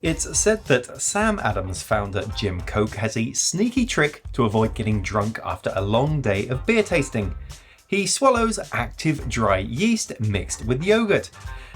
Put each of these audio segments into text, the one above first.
It's said that Sam Adams founder Jim Koch has a sneaky trick to avoid getting drunk after a long day of beer tasting. He swallows active dry yeast mixed with yogurt.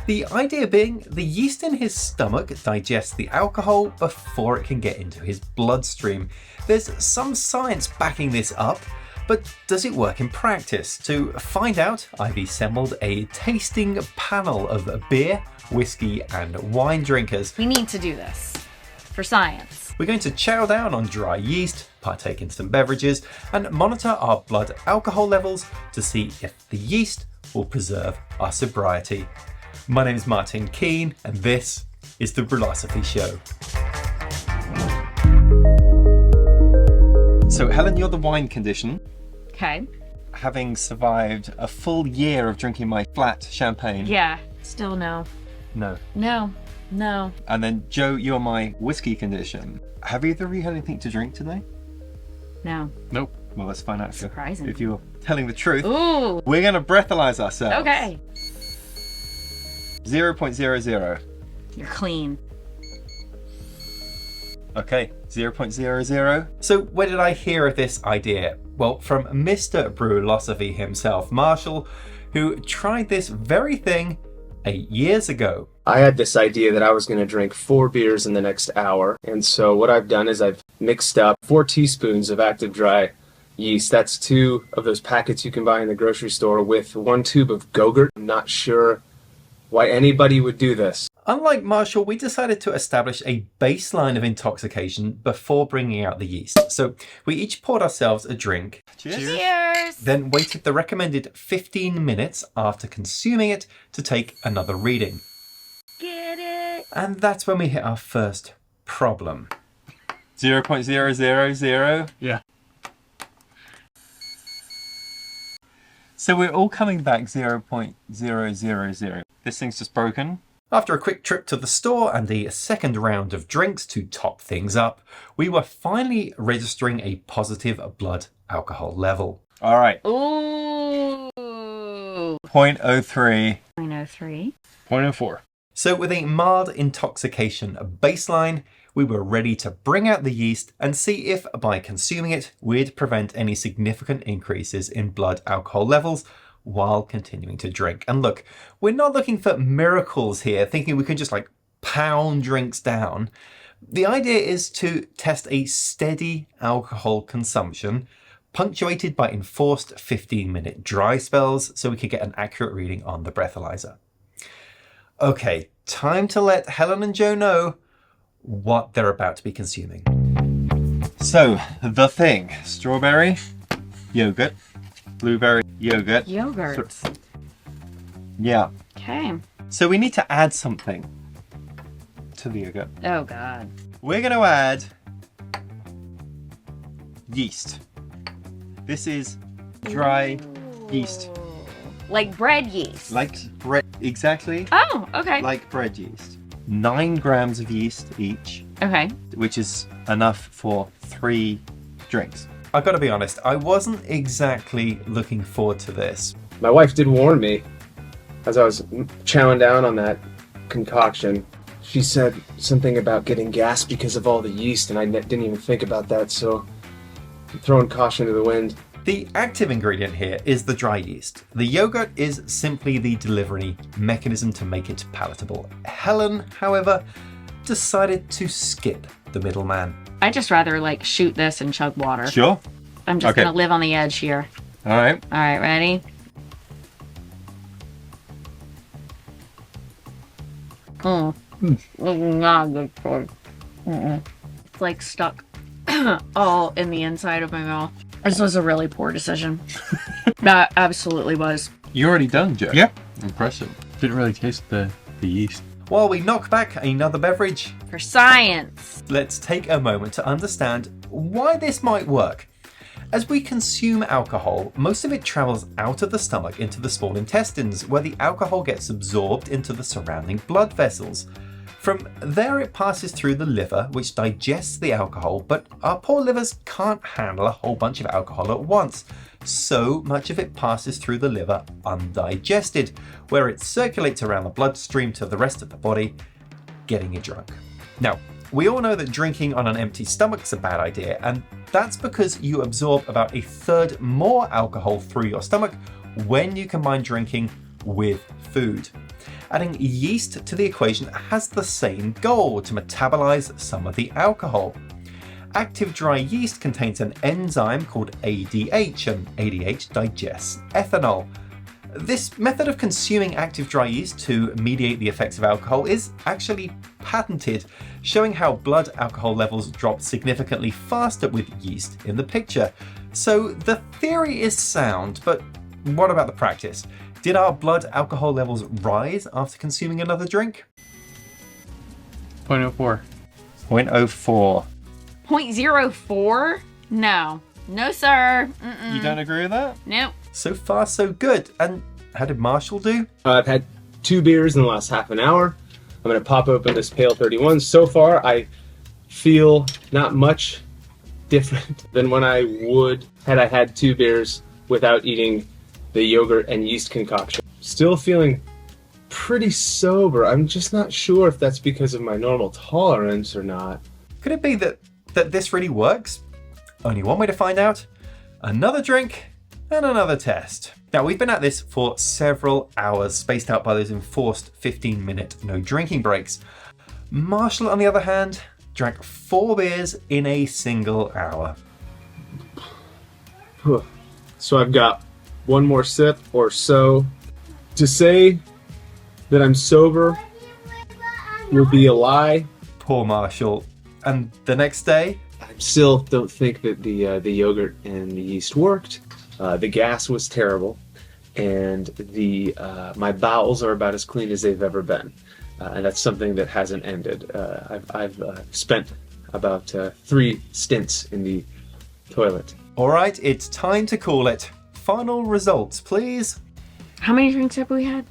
The idea being the yeast in his stomach digests the alcohol before it can get into his bloodstream. There's some science backing this up, but does it work in practice? To find out, I've assembled a tasting panel of beer, whiskey and wine drinkers. We need to do this for science. We're going to chow down on dry yeast, partake instant beverages, and monitor our blood alcohol levels to see if the yeast will preserve our sobriety. My name is Martin Keane, and this is the Brülosophy Show. So, Helen, you're the wine condition. Okay. Having survived a full year of drinking my flat champagne. Yeah. Still no. No. No. And then, Joe, you're my whiskey condition. Have either of you had anything to drink today? No. Nope. Well, let's find out Surprising. if you're telling the truth. Ooh. We're going to breathalyze ourselves. Okay. 0.00. You're clean. Okay, 0.00. So where did I hear of this idea? Well, from Mr. Brülosophy himself, Marshall, who tried this very thing 8 years ago. I had this idea that I was going to drink 4 beers in the next hour, and so what I've done is I've mixed up 4 teaspoons of active dry yeast. That's 2 of those packets you can buy in the grocery store with 1 tube of Go-Gurt. I'm not sure why anybody would do this. Unlike Marshall, we decided to establish a baseline of intoxication before bringing out the yeast. So we each poured ourselves a drink. Cheers. Then waited the recommended 15 minutes after consuming it to take another reading. Get it. And that's when we hit our first problem. 0.000. Yeah. So we're all coming back 0.000. This thing's just broken. After a quick trip to the store and a second round of drinks to top things up, we were finally registering a positive blood alcohol level. All right. Ooh. 0.03. 0.03. 0.04. So with a mild intoxication baseline, we were ready to bring out the yeast and see if by consuming it, we'd prevent any significant increases in blood alcohol levels while continuing to drink. And look, we're not looking for miracles here, thinking we can just like pound drinks down. The idea is to test a steady alcohol consumption, punctuated by enforced 15-minute dry spells so we could get an accurate reading on the breathalyzer. Okay, time to let Helen and Joe know what they're about to be consuming. So, the thing. Strawberry, yogurt, blueberry, yogurt. Yogurt. Yeah. Okay. So we need to add something to the yogurt. Oh, God. We're going to add yeast. This is dry yeast. Like bread yeast. Like bread, exactly. Oh, okay. Like bread yeast. 9 grams of yeast each, Okay. which is enough for 3 drinks. I've got to be honest, I wasn't exactly looking forward to this. My wife did warn me as I was chowing down on that concoction. She said something about getting gas because of all the yeast, and I didn't even think about that, so I'm throwing caution to the wind. The active ingredient here is the dry yeast. The yogurt is simply the delivery mechanism to make it palatable. Helen, however, decided to skip the middleman. I'd just rather like shoot this and chug water. Sure. I'm just Okay. going to live on the edge here. All right. All right, ready? Not good for It's like stuck all in the inside of my mouth. This was a really poor decision. That absolutely was. You're already done, Joe. Yeah. Impressive. Didn't really taste the yeast. While we knock back another beverage, For science. let's take a moment to understand why this might work. As we consume alcohol, most of it travels out of the stomach into the small intestines, where the alcohol gets absorbed into the surrounding blood vessels. From there it passes through the liver, which digests the alcohol, but our poor livers can't handle a whole bunch of alcohol at once. So much of it passes through the liver undigested, where it circulates around the bloodstream to the rest of the body, getting you drunk. Now, we all know that drinking on an empty stomach is a bad idea, and that's because you absorb about 1/3 more alcohol through your stomach when you combine drinking with food. Adding yeast to the equation has the same goal, to metabolize some of the alcohol. Active dry yeast contains an enzyme called ADH, and ADH digests ethanol. This method of consuming active dry yeast to mediate the effects of alcohol is actually patented, showing how blood alcohol levels drop significantly faster with yeast in the picture. So the theory is sound, but what about the practice? Did our blood alcohol levels rise after consuming another drink? 0.04. 0.04. 0.04? No. No, sir. You don't agree with that? Nope. So far, so good. And how did Marshall do? I've had 2 beers in the last half an hour. I'm going to pop open this Pale 31. So far, I feel not much different than when I would had I had 2 beers without eating the yogurt and yeast concoction. Still feeling pretty sober. I'm just not sure if that's because of my normal tolerance or not. Could it be that this really works? Only one way to find out. Another drink and another test. Now, we've been at this for several hours, spaced out by those enforced 15-minute no drinking breaks. Marshall, on the other hand, drank 4 beers in a single hour. So I've got one more sip or so. To say that I'm sober would be a lie. Poor Marshall. And the next day? I still don't think that the yogurt and the yeast worked. The gas was terrible, and my bowels are about as clean as they've ever been, and that's something that hasn't ended. I've spent about 3 stints in the toilet. All right, it's time to call it. Final results, please. How many drinks have we had?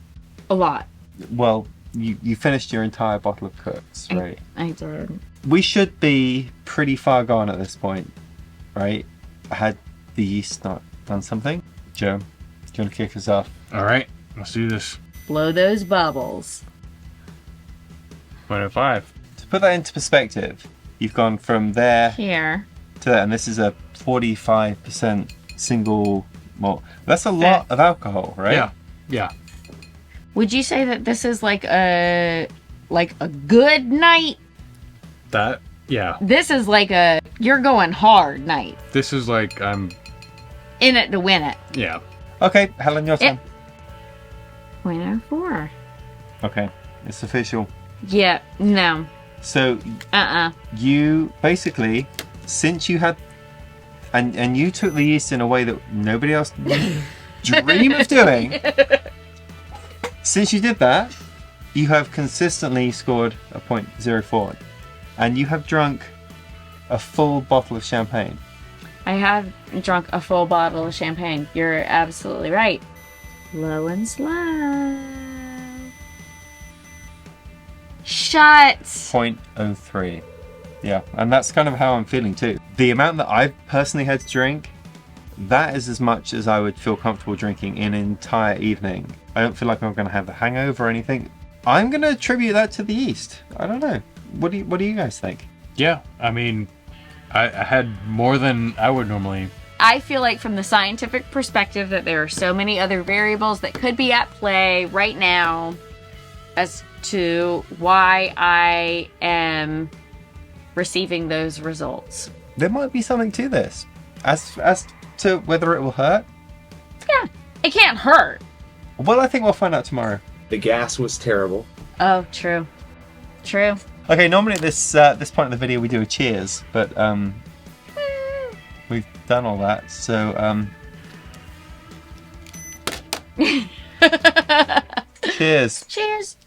A lot. Well, you finished your entire bottle of Koch's, right? I did. We should be pretty far gone at this point, right? Had the yeast not done something? Joe, do you want to kick us off? All right, let's do this. Blow those bubbles. 0.05. To put that into perspective, you've gone from there Here. to there, and this is a 45% single malt. That's a lot of alcohol, right? Yeah. Would you say that this is like a good night? Yeah. This is like a you're going hard night. This is like I'm In it to win it. yeah. Okay, Helen, your turn. 0.04. Okay, it's official. Yeah, no. So Uh-uh. you basically, since you had, and you took the yeast in a way that nobody else would dream of doing. Since you did that, you have consistently scored a 0.04, and you have drunk a full bottle of champagne. I have drunk a full bottle of champagne. You're absolutely right. Low and slow. Shut. 0.03. Yeah, and that's kind of how I'm feeling too. The amount that I've personally had to drink, that is as much as I would feel comfortable drinking in an entire evening. I don't feel like I'm going to have the hangover or anything. I'm going to attribute that to the yeast. I don't know. What do you guys think? Yeah. I mean, I had more than I would normally. I feel like from the scientific perspective that there are so many other variables that could be at play right now as to why I am receiving those results. There might be something to this. As to whether it will hurt? Yeah, it can't hurt. Well, I think we'll find out tomorrow. The gas was terrible. Oh, true. True. Okay, normally at this point in the video we do a cheers, but we've done all that, so cheers. Cheers.